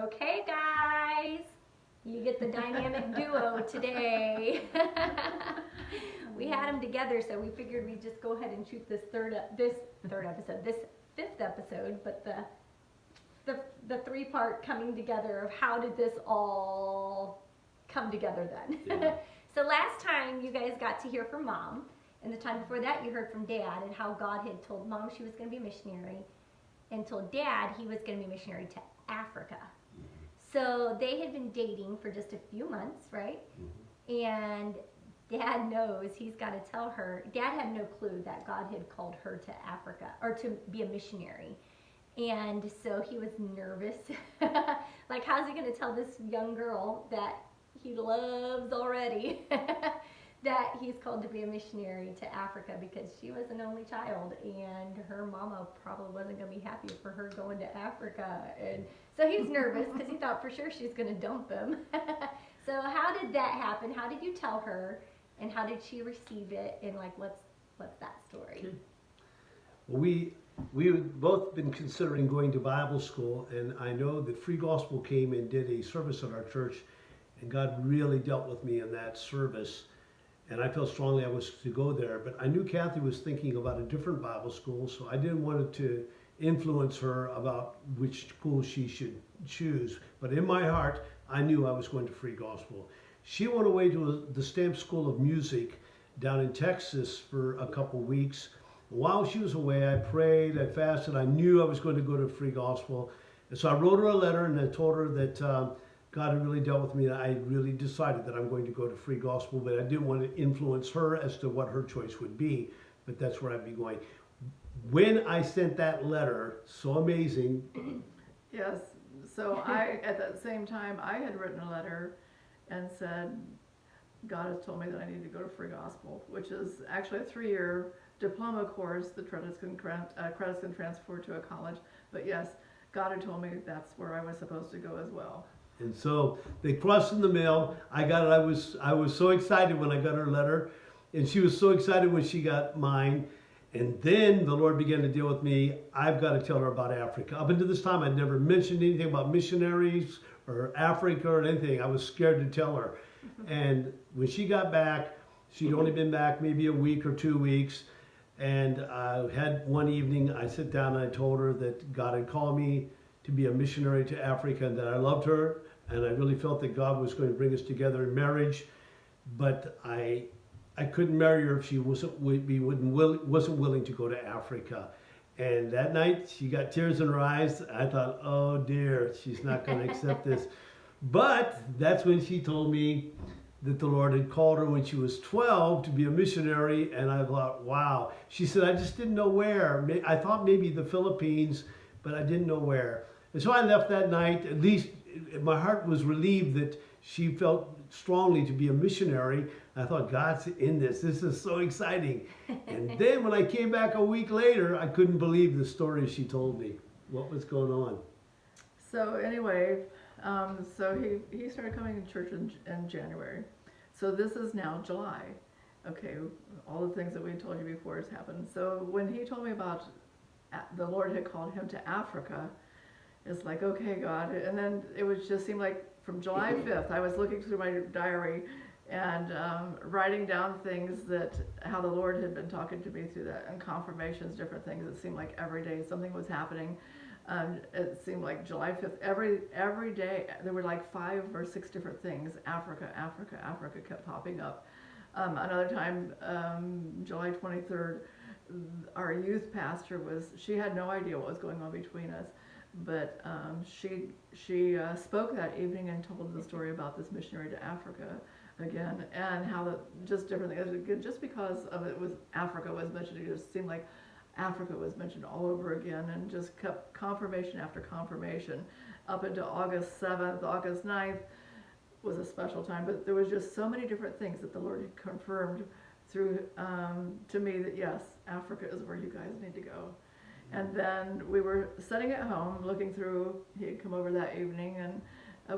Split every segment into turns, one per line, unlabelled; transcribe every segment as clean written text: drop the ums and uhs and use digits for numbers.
Okay, guys, you get the dynamic duo today. We had them together, so we figured we'd just go ahead and shoot this fifth episode, but the three-part coming together of how did this all come together then.
Yeah.
So last time you guys got to hear from Mom, and the time before that you heard from Dad and how God had told Mom she was going to be a missionary, and told Dad he was going to be a missionary to Africa. So they had been dating for just a few months, right?
Mm-hmm.
And Dad knows he's got to tell her. Dad had no clue that God had called her to Africa or to be a missionary. And so he was nervous. Like, how's he going to tell this young girl that he loves already that he's called to be a missionary to Africa, because she was an only child and her mama probably wasn't going to be happy for her going to Africa. And so he was nervous because he thought for sure she was going to dump him. So how did that happen? How did you tell her, and how did she receive it? And like, what's that story?
Okay. Well, we had both been considering going to Bible school, and I know that Free Gospel came and did a service at our church, and God really dealt with me in that service. And I felt strongly I was to go there, but I knew Kathy was thinking about a different Bible school, so I didn't want to influence her about which school she should choose. But in my heart, I knew I was going to Free Gospel. She went away to the Stamp School of Music down in Texas for a couple weeks. While she was away, I prayed, I fasted, I knew I was going to go to Free Gospel. And so I wrote her a letter and I told her that God had really dealt with me, and I really decided that I'm going to go to Free Gospel, but I didn't want to influence her as to what her choice would be, but that's where I'd be going. When I sent that letter, so amazing.
Yes, so I, at that same time, I had written a letter and said, God has told me that I need to go to Free Gospel, which is actually a 3-year diploma course. The credits can transfer to a college, but yes, God had told me that's where I was supposed to go as well.
And so they crossed in the mail. I got it. I was so excited when I got her letter, and she was so excited when she got mine. And then the Lord began to deal with me. I've got to tell her about Africa. Up until this time, I'd never mentioned anything about missionaries or Africa or anything. I was scared to tell her. And when she got back, she'd only been back maybe a week or 2 weeks. And I had one evening, I sat down and I told her that God had called me to be a missionary to Africa, and that I loved her, and I really felt that God was going to bring us together in marriage. But I couldn't marry her if she wasn't willing to go to Africa. And that night, she got tears in her eyes. I thought, oh dear, she's not going to accept this. But that's when she told me that the Lord had called her when she was 12 to be a missionary. And I thought, wow. She said, I just didn't know where. I thought maybe the Philippines, but I didn't know where. And so I left that night. At least my heart was relieved that she felt strongly to be a missionary. I thought, God's in this. This is so exciting. And then when I came back a week later, I couldn't believe the story she told me. What was going on?
So anyway, so he started coming to church in January. So this is now July. Okay, all the things that we told you before has happened. So when he told me about the Lord had called him to Africa, it's like, okay, God. And then it was just seemed like from July 5th, I was looking through my diary and writing down things how the Lord had been talking to me through that, and confirmations, different things. It seemed like every day something was happening. It seemed like July 5th, every day there were like 5 or 6 different things. Africa, Africa, Africa kept popping up. Another time, July 23rd, our youth pastor she had no idea what was going on between us, but she spoke that evening and told the story about this missionary to Africa again, and how just different things. Just because of it was Africa was mentioned, it just seemed like Africa was mentioned all over again, and just kept confirmation after confirmation up until August 7th, August 9th was a special time. But there was just so many different things that the Lord had confirmed through to me that yes, Africa is where you guys need to go. And then we were sitting at home looking through, he had come over that evening, and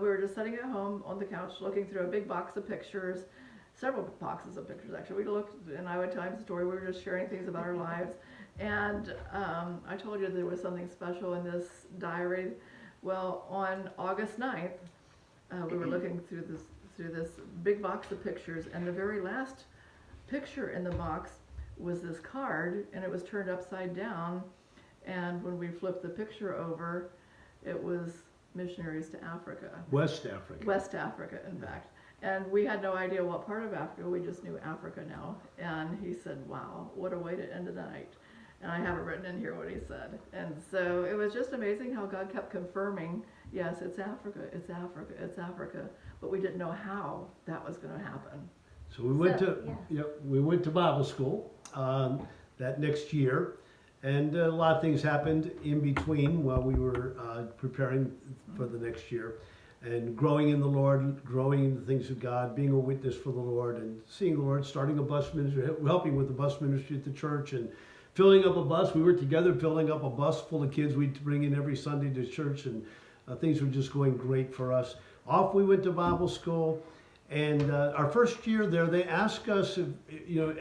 we were just sitting at home on the couch looking through a big box of pictures, several boxes of pictures actually. We looked, and I would tell him the story, we were just sharing things about our lives. And I told you there was something special in this diary Well, on August 9th, we were looking through this big box of pictures, and the very last picture in the box was this card, and it was turned upside down. And when we flipped the picture over, it was missionaries to Africa.
West Africa.
West Africa, in fact. And we had no idea what part of Africa, we just knew Africa now. And he said, wow, what a way to end the night. And I have it written in here what he said. And so it was just amazing how God kept confirming, yes, it's Africa, it's Africa, it's Africa. But we didn't know how that was going to happen.
So we went we went to Bible school that next year, and a lot of things happened in between while we were preparing for the next year, and growing in the Lord, growing in the things of God, being a witness for the Lord, and seeing the Lord, starting a bus ministry, helping with the bus ministry at the church, and filling up a bus. We were together filling up a bus full of kids we'd bring in every Sunday to church, and things were just going great for us. Off we went to Bible school. And our first year there, they asked us,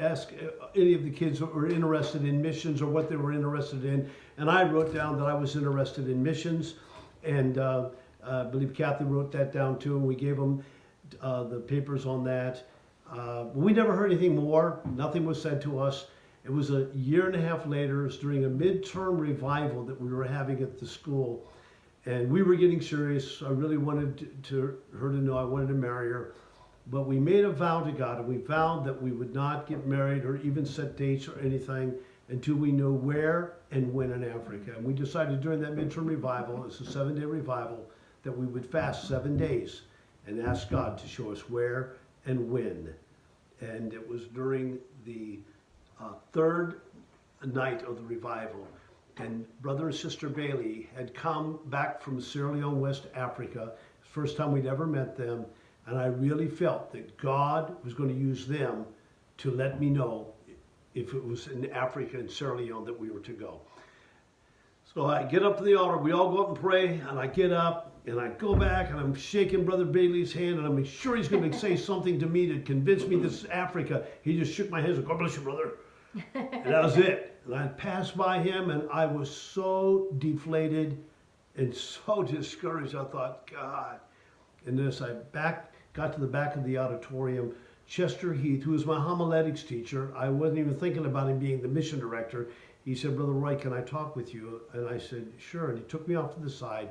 ask any of the kids that were interested in missions or what they were interested in. And I wrote down that I was interested in missions. And I believe Kathy wrote that down too. And we gave them the papers on that. We never heard anything more. Nothing was said to us. It was a year and a half later. It was during a midterm revival that we were having at the school. And we were getting serious. I really wanted her to know I wanted to marry her. But we made a vow to God, and we vowed that we would not get married or even set dates or anything until we knew where and when in Africa. And we decided during that midterm revival, it's a 7-day revival, that we would fast 7 days and ask God to show us where and when. And it was during the third night of the revival. And Brother and Sister Bailey had come back from Sierra Leone, West Africa. First time we'd ever met them. And I really felt that God was going to use them to let me know if it was in Africa and Sierra Leone that we were to go. So I get up to the altar, we all go up and pray, and I get up and I go back and I'm shaking Brother Bailey's hand, and I'm sure he's going to say something to me to convince me this is Africa. He just shook my hand and said, God bless you, brother. And that was it. And I passed by him, and I was so deflated and so discouraged. I thought, God. And as I got to the back of the auditorium, Chester Heath, who was my homiletics teacher, I wasn't even thinking about him being the mission director. He said, Brother Roy, can I talk with you? And I said, sure. And he took me off to the side,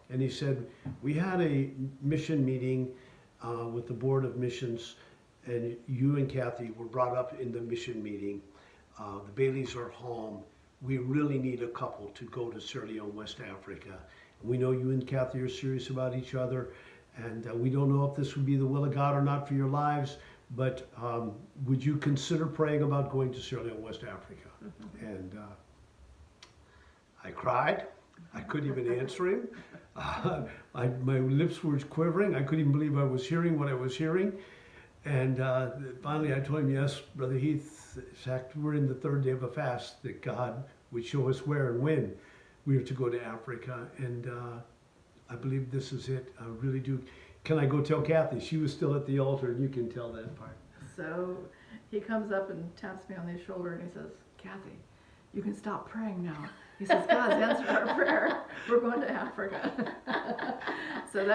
and he said, we had a mission meeting with the Board of Missions, and you and Kathy were brought up in the mission meeting. The Baileys are home. We really need a couple to go to Sierra Leone, West Africa. We know you and Kathy are serious about each other. And we don't know if this would be the will of God or not for your lives, but would you consider praying about going to Sierra Leone, West Africa? Mm-hmm. And I cried. I couldn't even answer him. My lips were quivering. I couldn't even believe I was hearing what I was hearing. And finally I told him, yes, Brother Heath, in fact, we're in the third day of a fast, that God would show us where and when we were to go to Africa. And I believe this is it. I really do. Can I go tell Kathy? She was still at the altar, and you can tell that part.
So he comes up and taps me on the shoulder, and he says, Kathy, you can stop praying now. He says, God's answered our prayer. We're going to Africa. So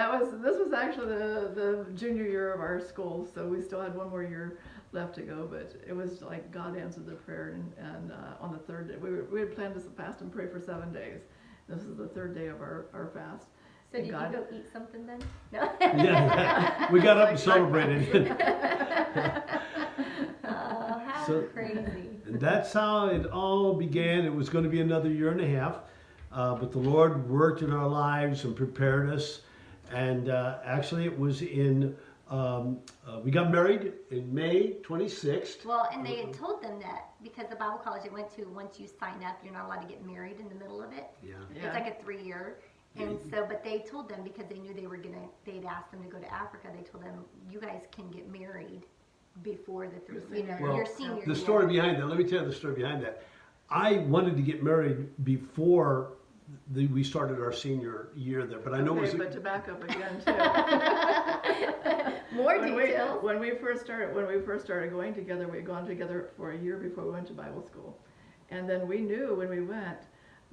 this was actually the junior year of our school, so we still had one more year left to go, but it was like God answered the prayer, and on the third day, we had planned to fast and pray for 7 days. This is the third day of our fast.
So did you go eat something then? No.
Yeah, we got up and celebrated.
Oh, how crazy.
And that's how it all began. It was going to be another year and a half, but the Lord worked in our lives and prepared us. And actually it was in, we got married in May 26th.
Well, and they had told them that because the Bible college I went to, once you sign up, you're not allowed to get married in the middle of it.
Yeah.
It's like a 3-year. And so, but they told them, because they knew they'd asked them to go to Africa, they told them, you guys can get married before your senior year.
The story behind that, let me tell you the story behind that. I wanted to get married before we started our senior year there, but I know it was...
but to back up again, too.
More details.
When we first started going together, we had gone together for a year before we went to Bible school. And then we knew when we went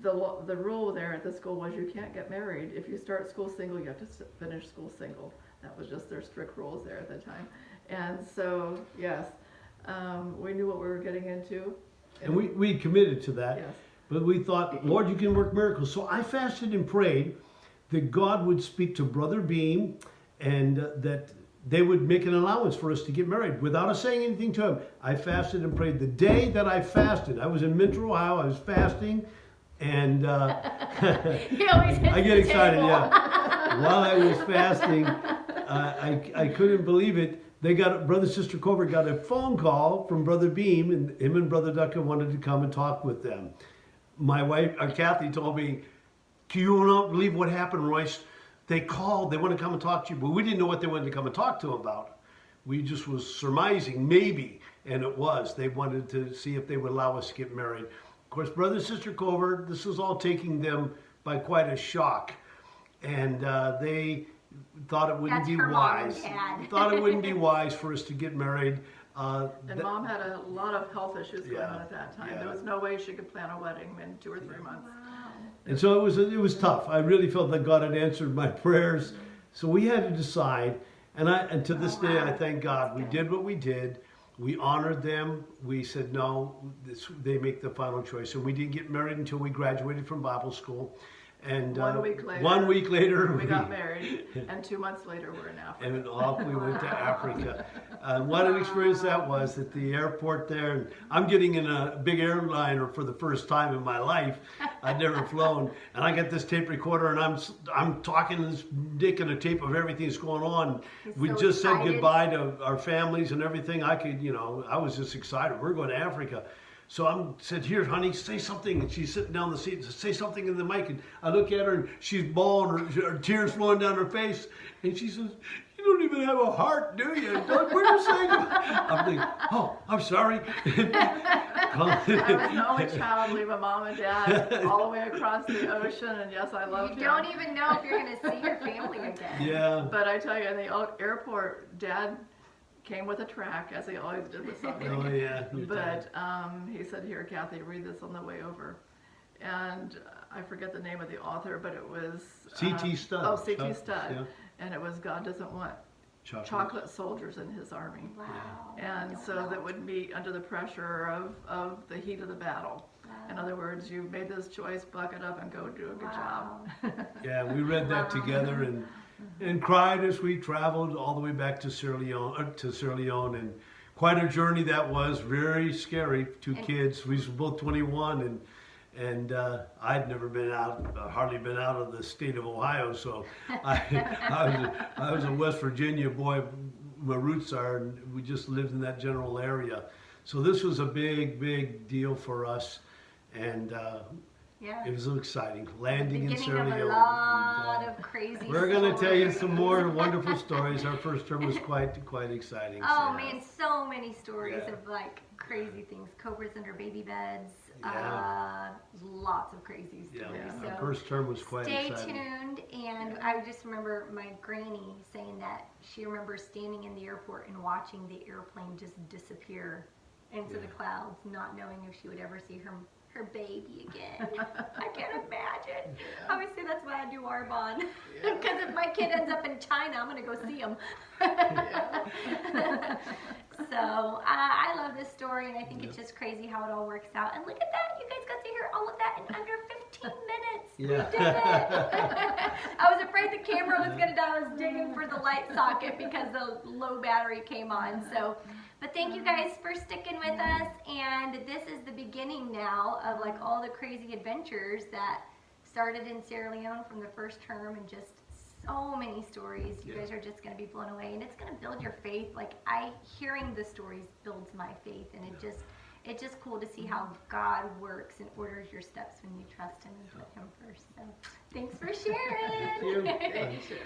the rule there at the school was you can't get married. If you start school single, you have to finish school single. That was just their strict rules there at the time. And so, yes, we knew what we were getting into.
And we committed to that.
Yes.
But we thought, Lord, you can work miracles. So I fasted and prayed that God would speak to Brother Beam and that they would make an allowance for us to get married without us saying anything to him. I fasted and prayed. The day that I fasted, I was in Minter, Ohio. I was fasting. And I get excited, yeah. While I was fasting, I couldn't believe it. Brother Sister Cover got a phone call from Brother Beam, and him and Brother Ducka wanted to come and talk with them. My wife, Kathy, told me, "Do you not believe what happened, Royce? They called. They want to come and talk to you, but we didn't know what they wanted to come and talk to him about. We just was surmising, maybe, and it was. They wanted to see if they would allow us to get married. Of course, Brother and Sister Cover, this was all taking them by quite a shock, and they thought it wouldn't be wise. Thought it wouldn't be wise for us to get married.
And Mom had a lot of health issues going on at that time.
Yeah.
There was no way she could plan a wedding in 2 or 3 months.
Wow.
And so it was tough. I really felt that God had answered my prayers. So we had to decide. And to this day, I thank God. We did what we did. We honored them. We said, no, they make the final choice. And we didn't get married until we graduated from Bible school. And
1 week later,
1 week later,
we got married. And 2 months later, we're in Africa.
And off we went to Africa. What an experience that was at the airport there. And I'm getting in a big airliner for the first time in my life. I'd never flown. And I got this tape recorder and I'm talking this dick and a tape of everything that's going on. We just said goodbye to our families and everything. I was just excited. We're going to Africa. So I said, here, honey, say something. And she's sitting down the seat and said, say something in the mic. And I look at her and she's bawling, her tears flowing down her face. And she says, you don't even have a heart, do you? Doug, what are you saying? I'm thinking, oh, I'm sorry.
I was the only child leaving Mom and Dad all the way across the ocean. And yes, I love him.
You don't even know if you're going to see your family again.
Yeah.
But I tell you, in the airport, Dad came with a track, as he always did with something.
Oh, yeah.
But he said, here, Kathy, read this on the way over. And I forget the name of the author, but it was...
C.T. Studd.
Oh, C.T. Studd.
Yeah.
And it was God doesn't want chocolate soldiers in his army.
Wow.
And so that wouldn't be under the pressure of the heat of the battle.
Wow.
In other words, you made this choice, buck it up and go do a good job.
Yeah, we read that together and cried as we traveled all the way back to Sierra Leone, and quite a journey that was. Very scary. Two kids. We were both 21, and I'd never been out, hardly been out of the state of Ohio, so I was a West Virginia boy. My roots are, and we just lived in that general area. So this was a big, big deal for us, and
Yeah.
it was so exciting. Landing in Sierra
Beginning
Leone.
of a lot of crazy
We're going to tell you
stories.
some more wonderful stories. Our first term was quite exciting.
Oh
so.
man, so many stories
Yeah.
of like crazy things. Cobras under baby beds.
Yeah.
Lots of crazy
Yeah,
stories.
our
So
first term was quite
stay
exciting.
tuned. And I just remember my granny saying that she remembers standing in the airport and watching the airplane just disappear into the clouds, not knowing if she would ever see her baby again. I can't imagine. Obviously, that's why I do Arbonne. Because if my kid ends up in China, I'm going to go see him. So I love this story, and I think it's just crazy how it all works out. And look at that. You guys got to hear all of that in under 15 minutes.
Yeah.
We did it. I was afraid the camera was going to die. I was digging for the light socket because the low battery came on. So, but thank you guys for sticking with us. And this is the beginning now of like all the crazy adventures that started in Sierra Leone from the first term, and just so many stories. You guys are just going to be blown away, and it's going to build your faith. Like hearing the stories builds my faith, and it's just cool to see how God works and orders your steps when you trust Him and put Him first. So thanks for sharing.
Thank you.
Thank you.